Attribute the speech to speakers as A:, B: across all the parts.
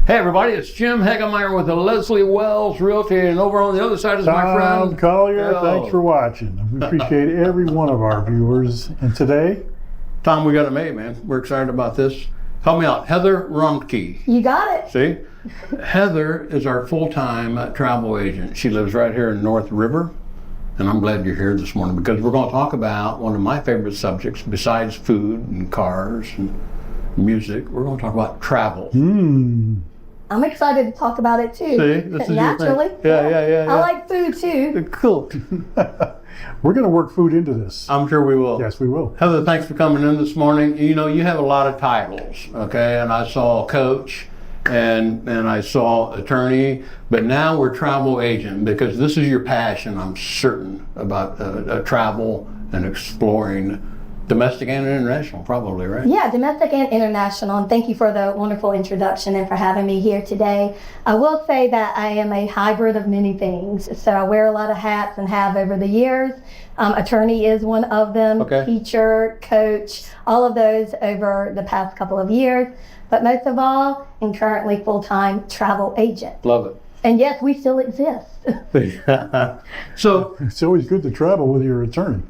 A: Hey everybody, it's Jim Hagemeyer with the Leslie Wells Realty, and over on the other side is my friend
B: Tom Collier. Thanks for watching. We appreciate every one of our viewers. And today,
A: Tom, we got a May, man. We're excited about this. Help me out, Heather Roembke.
C: You got it.
A: See, Heather is our full-time travel agent. She lives right here in North River, and I'm glad you're here this morning because we're going to talk about one of my favorite subjects besides food and cars and music. We're going to talk about travel.
C: I'm excited to talk about it too.
A: See, this is
C: naturally.
A: Your thing. Yeah.
C: I like food too.
A: Cool.
B: we're going to work food into this.
A: I'm sure we will.
B: Yes, we will.
A: Heather, thanks for coming in this morning. You know, you have a lot of titles, okay? And I saw coach and I saw attorney, but now we're travel agent because this is your passion, I'm certain, about travel and exploring domestic and international, probably, right?
C: Yeah, domestic and international. And thank you for the wonderful introduction and for having me here today. I will say that I am a hybrid of many things. So I wear a lot of hats and have over the years. Attorney is one of them,
A: okay.
C: Teacher, coach, all of those over the past couple of years. But most of all, I'm currently full-time travel agent.
A: Love it.
C: And yes, we still exist.
A: So
B: it's always good to travel with your attorney.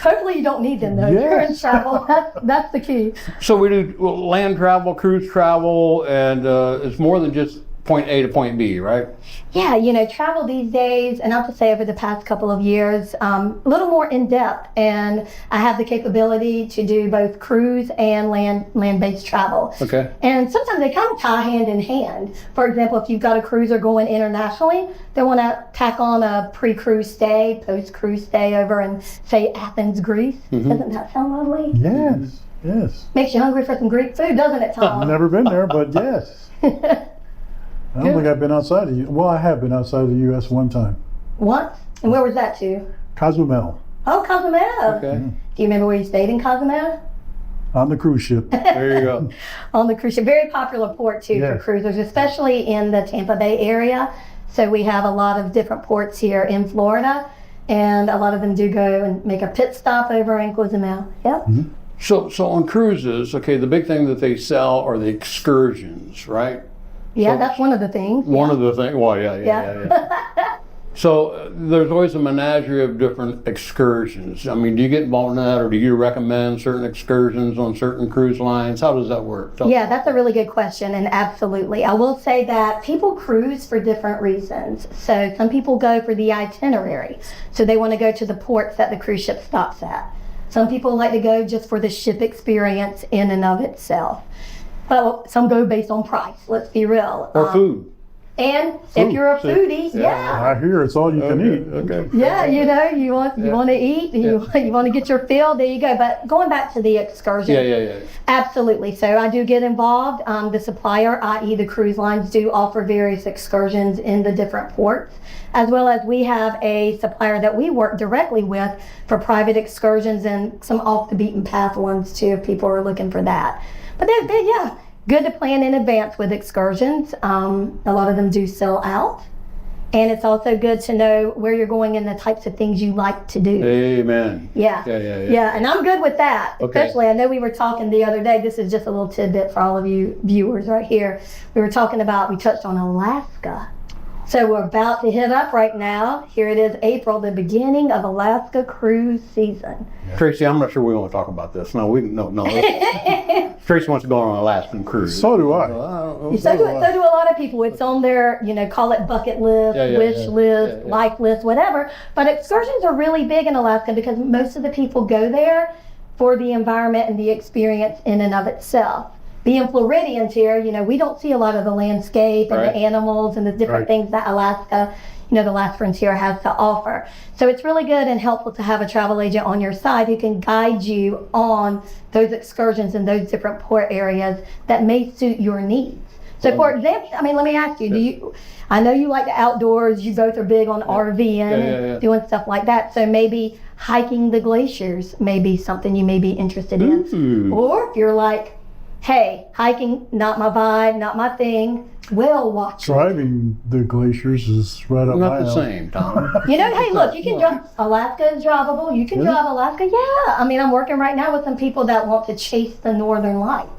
C: Hopefully you don't need them though.
B: Yes.
C: You're in travel. That's the key.
A: So we do land travel, cruise travel, and it's more than just point A to point B, right?
C: Yeah, you know, travel these days, and I'll just say over the past couple of years, a little more in depth, and I have the capability to do both cruise and land-based travel.
A: Okay.
C: And sometimes they kind of tie hand in hand. For example, if you've got a cruiser going internationally, they want to tack on a pre-cruise stay, post-cruise stay over in, say, Athens, Greece. Doesn't that sound lovely?
B: Yes.
C: Makes you hungry for some Greek food, doesn't it, Tom?
B: I've never been there, but yes. I don't think I've been outside of well, I have been outside of the U.S. one time.
C: Once? And where was that to?
B: Cozumel.
C: Oh, Cozumel.
A: Okay.
C: Do you remember where you stayed in Cozumel?
B: On the cruise ship.
A: There you go.
C: On the cruise ship. Very popular port too for
B: Yes.
C: cruisers, especially in the Tampa Bay area. So we have a lot of different ports here in Florida, and a lot of them do go and make a pit stop over in Cozumel. Yep.
A: So on cruises, okay, the big thing that they sell are the excursions, right?
C: Yeah,
A: So-
C: that's one of the things.
A: One of the things, well, yeah. So there's always a menagerie of different excursions. I mean, do you get involved in that, or do you recommend certain excursions on certain cruise lines? How does that work?
C: Yeah, that's a really good question, and absolutely. I will say that people cruise for different reasons. So some people go for the itinerary. So they want to go to the ports that the cruise ship stops at. Some people like to go just for the ship experience in and of itself. But some go based on price, let's be real.
A: Or food.
C: And if you're a foodie,
B: I hear it's all you can eat.
A: Okay.
C: yeah, you know, you want to eat, you want to get your fill, there you go. But going back to the excursion,
A: Yeah.
C: absolutely. So I do get involved. The supplier, i.e. the cruise lines, do offer various excursions in the different ports, as well as we have a supplier that we work directly with for private excursions and some off the beaten path ones too, if people are looking for that. But they're good to plan in advance with excursions. A lot of them do sell out. And it's also good to know where you're going and the types of things you like to do.
A: Amen.
C: Yeah, and I'm good with that.
A: Okay.
C: Especially, I know we were talking the other day, this is just a little tidbit for all of you viewers right here. We touched on Alaska. So we're about to hit up right now. Here it is, April, the beginning of Alaska cruise season.
A: Tracy, I'm not sure we want to talk about this. No. Tracy wants to go on an Alaskan cruise.
B: So do I.
C: So do a lot of people. It's on their, call it bucket list, wish list, life list, whatever. But excursions are really big in Alaska because most of the people go there for the environment and the experience in and of itself. Being Floridians here, we don't see a lot of the landscape and the animals and the different things that Alaska, the last frontier has to offer. So it's really good and helpful to have a travel agent on your side who can guide you on those excursions in those different port areas that may suit your needs. So for example, let me ask you, I know you like the outdoors, you both are big on RVing and doing stuff like that. So maybe hiking the glaciers may be something you may be interested in. Or if you're like, hey, hiking, not my vibe, not my thing, whale watching.
B: Driving the glaciers is right up my alley.
A: Not the same, Tom.
C: Hey, look, you can drive. Alaska is drivable. You can drive Alaska. Yeah. I'm working right now with some people that want to chase the northern lights.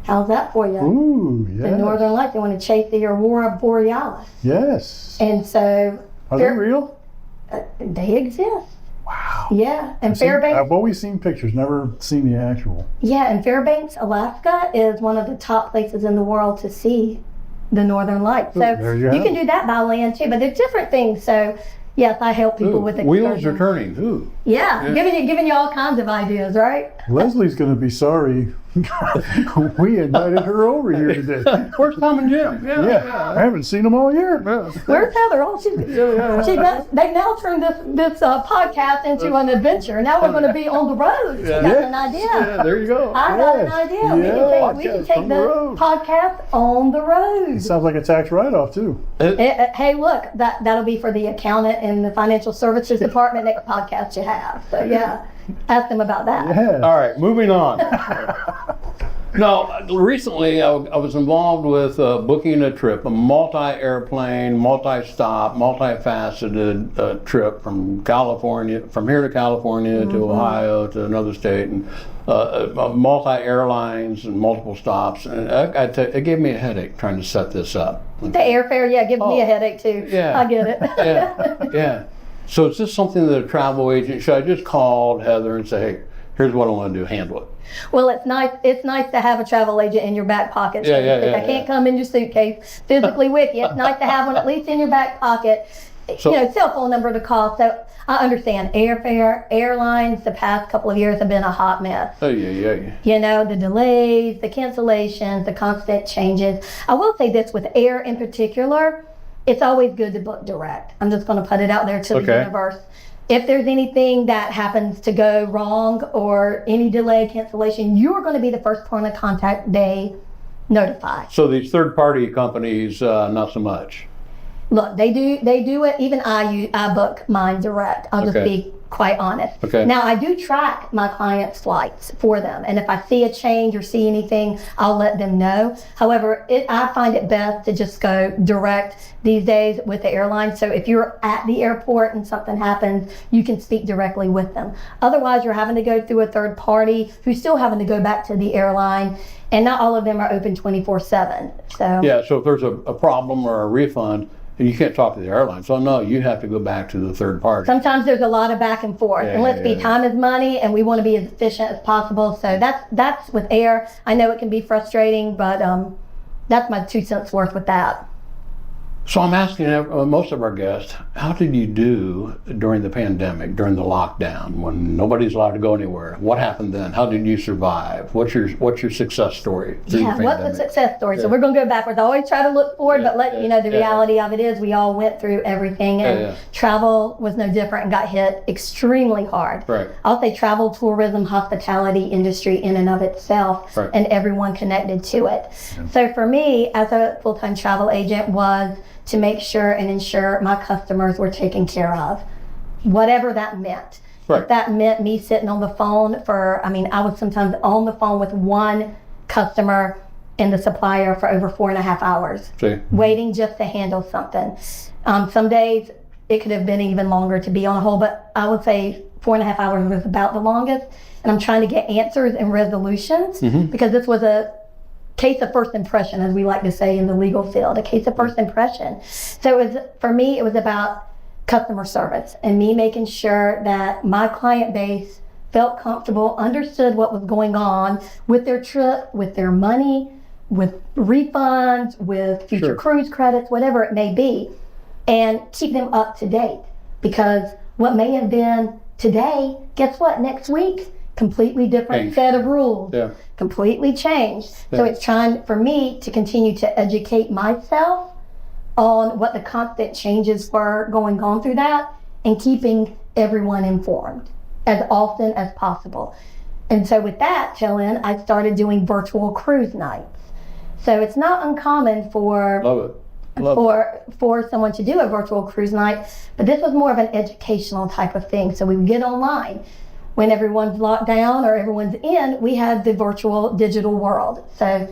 C: How's that for you?
B: Ooh,
C: The
B: yeah.
C: Northern Lights, they want to chase the Aurora Borealis.
B: Yes.
C: And so
B: Are they real?
C: they exist.
B: Wow.
C: Yeah. And
B: I've
C: Fairbanks,
B: always seen pictures, never seen the actual.
C: yeah, and Fairbanks, Alaska is one of the top places in the world to see the Northern Lights. So
B: there you
C: you
B: have
C: can
B: it.
C: do that by land too, but there's different things. So yes, I help people
A: Ooh,
C: with
A: wheels
C: excursions.
A: are turning. Ooh.
C: Yeah, giving you all kinds of ideas, right?
B: Leslie's going to be sorry we invited her over here today.
A: Where's Tom and Jim?
B: Yeah, I haven't seen them all year.
C: Where's Heather? Oh, they now turned this podcast into an adventure. Now we're going to be on the road.
A: Yeah.
C: I got an idea.
A: Yeah, there you go.
C: I got an
B: Yes.
C: idea.
B: Yeah.
C: We can
B: Podcast
C: take
B: on the
C: the
B: road.
C: podcast on the road.
B: Sounds like a tax write-off too.
C: Hey, look, that'll be for the accountant and the financial services department next podcast you have. So yeah, ask them about that.
B: Yeah.
A: All right, moving on. No, recently I was involved with booking a trip, a multi-airplane, multi-stop, multi-faceted trip from California, from here to California to Ohio to another state, and multi-airlines and multiple stops. And it gave me a headache trying to set this up.
C: The airfare, yeah, gives me a headache too.
A: Yeah.
C: I get it.
A: Yeah. So is this something that a travel agent, should I just call Heather and say, hey, here's what I want to do, handle it?
C: Well, it's nice. It's nice to have a travel agent in your back pocket.
A: Yeah,
C: If I can't come in your suitcase physically with you, it's nice to have one at least in your back pocket.
A: So-
C: Cell phone number to call. So I understand airfare, airlines. The past couple of years have been a hot mess.
A: Oh, yeah.
C: The delays, the cancellations, the constant changes. I will say this with air in particular, it's always good to book direct. I'm just going to put it out there to the
A: Okay.
C: universe. If there's anything that happens to go wrong or any delay, cancellation, you're going to be the first point of contact they notify.
A: So these third-party companies, not so much.
C: Look, they do it. Even I book mine direct. I'll just
A: Okay.
C: be quite honest.
A: Okay.
C: Now I do track my clients' flights for them, and if I see a change or see anything, I'll let them know. However, I find it best to just go direct these days with the airline. So if you're at the airport and something happens, you can speak directly with them. Otherwise, you're having to go through a third party who's still having to go back to the airline, and not all of them are open 24/7. So
A: Yeah, so if there's a problem or a refund, you can't talk to the airline. So no, you have to go back to the third party.
C: sometimes there's a lot of back and forth.
A: Yeah,
C: And let's
A: yeah,
C: be,
A: yeah.
C: time is money, and we want to be as efficient as possible. So that's with air. I know it can be frustrating, but that's my 2 cents worth with that.
A: So I'm asking most of our guests, how did you do during the pandemic, during the lockdown, when nobody's allowed to go anywhere? What happened then? How did you survive? What's your success story through
C: Yeah,
A: the
C: what's the
A: pandemic?
C: success story? So we're going to go backwards. I always try to look forward, but let you know the
A: yeah.
C: reality of it is we all went through everything, and
A: Yeah.
C: travel was no different and got hit extremely hard.
A: Right.
C: I'll say travel, tourism, hospitality industry in and of itself,
A: Right.
C: and everyone connected to it. So for me, as a full-time travel agent, was to make sure and ensure my customers were taken care of, whatever that meant.
A: Right.
C: If that meant me sitting on the phone I was sometimes on the phone with one customer and the supplier for over 4.5 hours,
A: See?
C: waiting just to handle something. Some days it could have been even longer to be on a hold, but I would say 4.5 hours was about the longest. And I'm trying to get answers and resolutions because this was a case of first impression, as we like to say in the legal field, a case of first impression. So for me, it was about customer service and me making sure that my client base felt comfortable, understood what was going on with their trip, with their money, with refunds, with future
A: Sure.
C: cruise credits, whatever it may be, and keep them up to date. Because what may have been today, guess what? Next week, completely different
A: Change.
C: set of rules.
A: Yeah.
C: Completely changed. So
A: Yeah.
C: it's trying for me to continue to educate myself on what the constant changes were going on through that, and keeping everyone informed as often as possible. And so with that, Jillian, I started doing virtual cruise nights. So it's not uncommon for
A: Love it. Love it.
C: for someone to do a virtual cruise night, but this was more of an educational type of thing. So we would get online. When everyone's locked down or everyone's in, we had the virtual digital world. So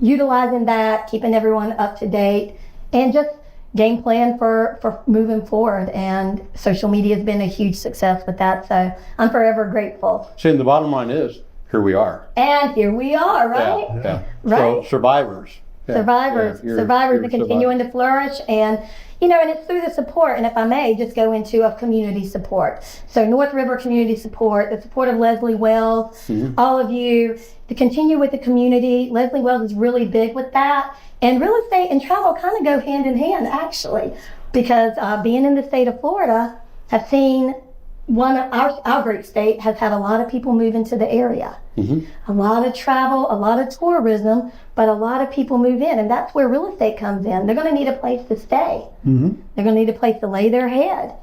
C: utilizing that, keeping everyone up to date, and just game plan for moving forward. And social media has been a huge success with that. So I'm forever grateful.
A: See, and the bottom line is, here we are.
C: And here we are, right?
A: Yeah.
C: Right.
A: So survivors. Yeah,
C: Survivors,
A: yeah,
C: survivors
A: you're
C: are continuing to flourish, and and it's through the support. And if I may, just go into of community support. So North River Community Support, the support of Leslie Wells, all of you to continue with the community. Leslie Wells is really big with that, and real estate and travel kind of go hand in hand actually, because being in the state of Florida, have seen one of our great state has had a lot of people move into the area. A lot of travel, a lot of tourism, but a lot of people move in, and that's where real estate comes in. They're going to need a place to stay. They're going to need a place to lay their head.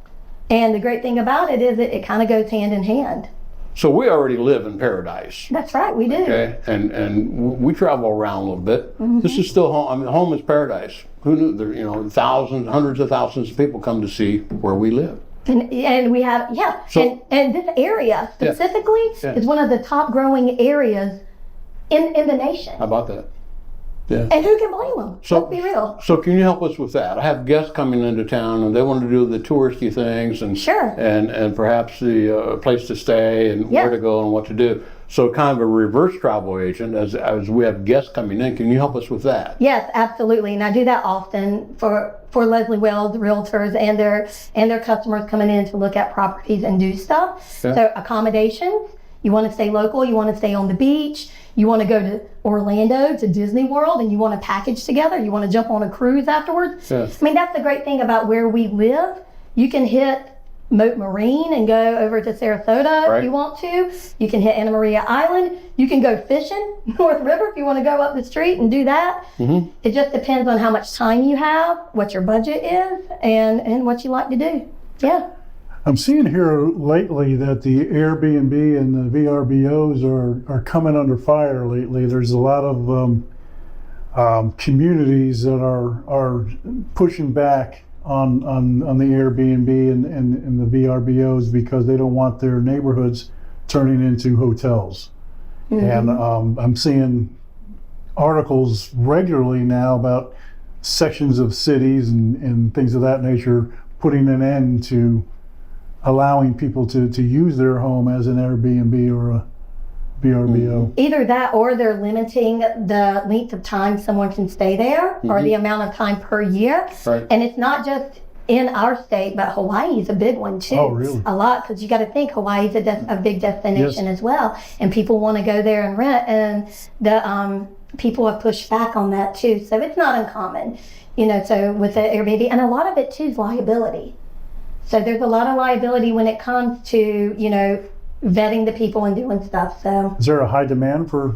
C: And the great thing about it is that it kind of goes hand in hand.
A: So we already live in paradise.
C: That's right, we do.
A: Okay, and we travel around a little bit. This is still home. I mean, home is paradise. Who knew? There, thousands, hundreds of thousands of people come to see where we live.
C: And we have,
A: So-
C: and this area specifically is one of the top growing areas in the nation.
A: How about that? Yeah.
C: And who can blame them?
A: So-
C: Let's be real.
A: So can you help us with that? I have guests coming into town and they want to do the touristy things and
C: Sure.
A: and perhaps the place to stay and where to go and what to do. So kind of a reverse travel agent as we have guests coming in. Can you help us with that?
C: Yes, absolutely. And I do that often for Leslie Wells realtors and their customers coming in to look at properties and do stuff.
A: Yeah.
C: So accommodations, you want to stay local, you want to stay on the beach, you want to go to Orlando, to Disney World, and you want to package together, you want to jump on a cruise afterwards.
A: Yeah.
C: I mean, that's the great thing about where we live. You can hit Moat Marine and go over to Sarasota
A: Right.
C: if you want to. You can hit Anna Maria Island. You can go fishing North River if you want to go up the street and do that. It just depends on how much time you have, what your budget is, and what you like to do. Yeah.
B: I'm seeing here lately that the Airbnb and the VRBOs are coming under fire lately. There's a lot of communities that are pushing back on the Airbnb and the VRBOs because they don't want their neighborhoods turning into hotels. And I'm seeing articles regularly now about sections of cities and things of that nature putting an end to allowing people to use their home as an Airbnb or a VRBO.
C: Either that or they're limiting the length of time someone can stay there or the amount of time per year.
A: Right.
C: And it's not just in our state, but Hawaii is a big one too.
B: Oh, really?
C: A lot, because you got to think Hawaii is a big destination as well. And people want to go there and rent. And the people have pushed back on that too. So it's not uncommon, so with the Airbnb. And a lot of it too is liability. So there's a lot of liability when it comes to, vetting the people and doing stuff. So
B: Is there a high demand for?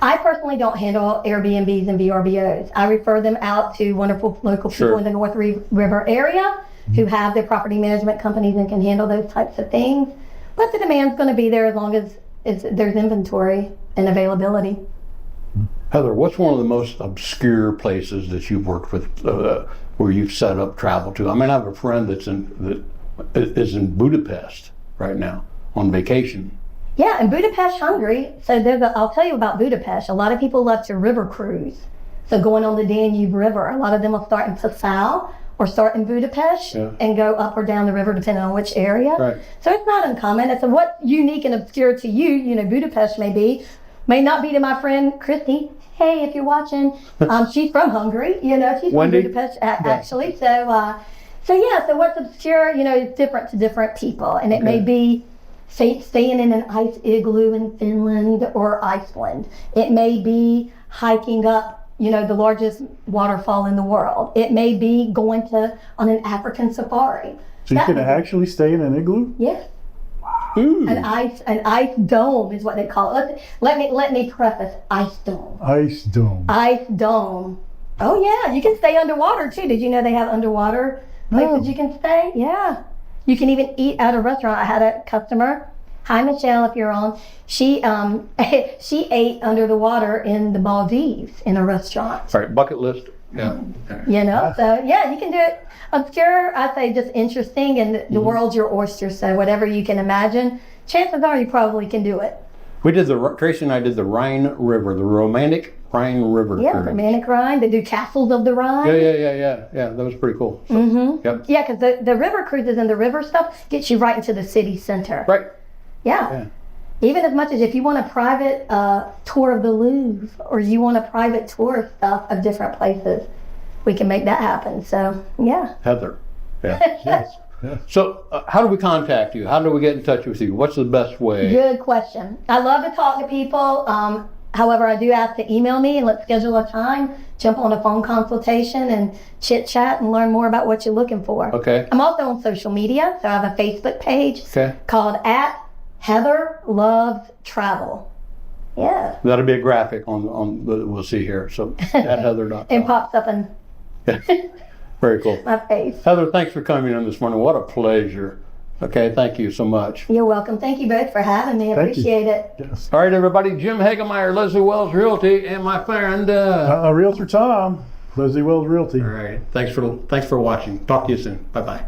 C: I personally don't handle Airbnbs and VRBOs. I refer them out to wonderful local people
A: Sure.
C: in the North River area who have their property management companies and can handle those types of things. But the demand's going to be there as long as there's inventory and availability.
A: Heather, what's one of the most obscure places that you've worked with where you've set up travel to? I mean, I have a friend that is in Budapest right now on vacation.
C: Yeah, in Budapest, Hungary. So I'll tell you about Budapest. A lot of people love to river cruise. So going on the Danube River, a lot of them will start in Passau or start in Budapest and go up or down the river depending on which area.
A: Right.
C: So it's not uncommon. It's what's unique and obscure to you, Budapest may not be to my friend Christy. Hey, if you're watching, she's from Hungary, she's
A: Wendy?
C: from Budapest actually. So what's obscure, is different to different people. And it may be staying in an ice igloo in Finland or Iceland. It may be hiking up, the largest waterfall in the world. It may be going on an African safari.
B: So you can actually stay in an igloo?
C: Yes.
A: Ooh.
C: An ice dome is what they call it. Let me preface ice dome.
B: Ice dome.
C: Ice dome. Oh yeah, you can stay underwater too. Did you know they have underwater places you can stay? Yeah. You can even eat at a restaurant. I had a customer. Hi Michelle, if you're on. She she ate under the water in the Maldives in a restaurant.
A: All right, bucket list. Yeah.
C: So yeah, you can do it. Obscure, I say just interesting, and the world's your oyster. So whatever you can imagine, chances are you probably can do it.
A: We did Tracy and I did the Rhine River, the romantic Rhine River.
C: Yeah,
A: cruise.
C: romantic Rhine. They do castles of the Rhine.
A: Yeah. That was pretty cool. So, Yep.
C: Yeah, because the river cruises and the river stuff gets you right into the city center.
A: Right.
C: Yeah. even as much as if you want a private tour of the Louvre, or you want a private tour of stuff of different places, we can make that happen. So, yeah.
A: Heather. Yeah.
B: Yes.
A: So, how do we contact you? How do we get in touch with you? What's the best way?
C: Good question. I love to talk to people. However, I do ask to email me and let's schedule a time, jump on a phone consultation and chit chat and learn more about what you're looking for.
A: Okay.
C: I'm also on social media, so I have a Facebook page called @HeatherLovesTravel. Yeah.
A: That'll be a graphic on that we'll see here. So at Heather.com.
C: It pops up in
A: Very cool.
C: my face.
A: Heather, thanks for coming in this morning. What a pleasure. Okay, thank you so much.
C: You're welcome. Thank you both for having me. I
B: Thank you.
C: appreciate it.
B: Yes.
A: All right, everybody. Jim Hagemeyer, Leslie Wells Realty, and my friend.
B: Realtor Tom, Leslie Wells Realty.
A: All right. Thanks for watching. Talk to you soon. Bye bye.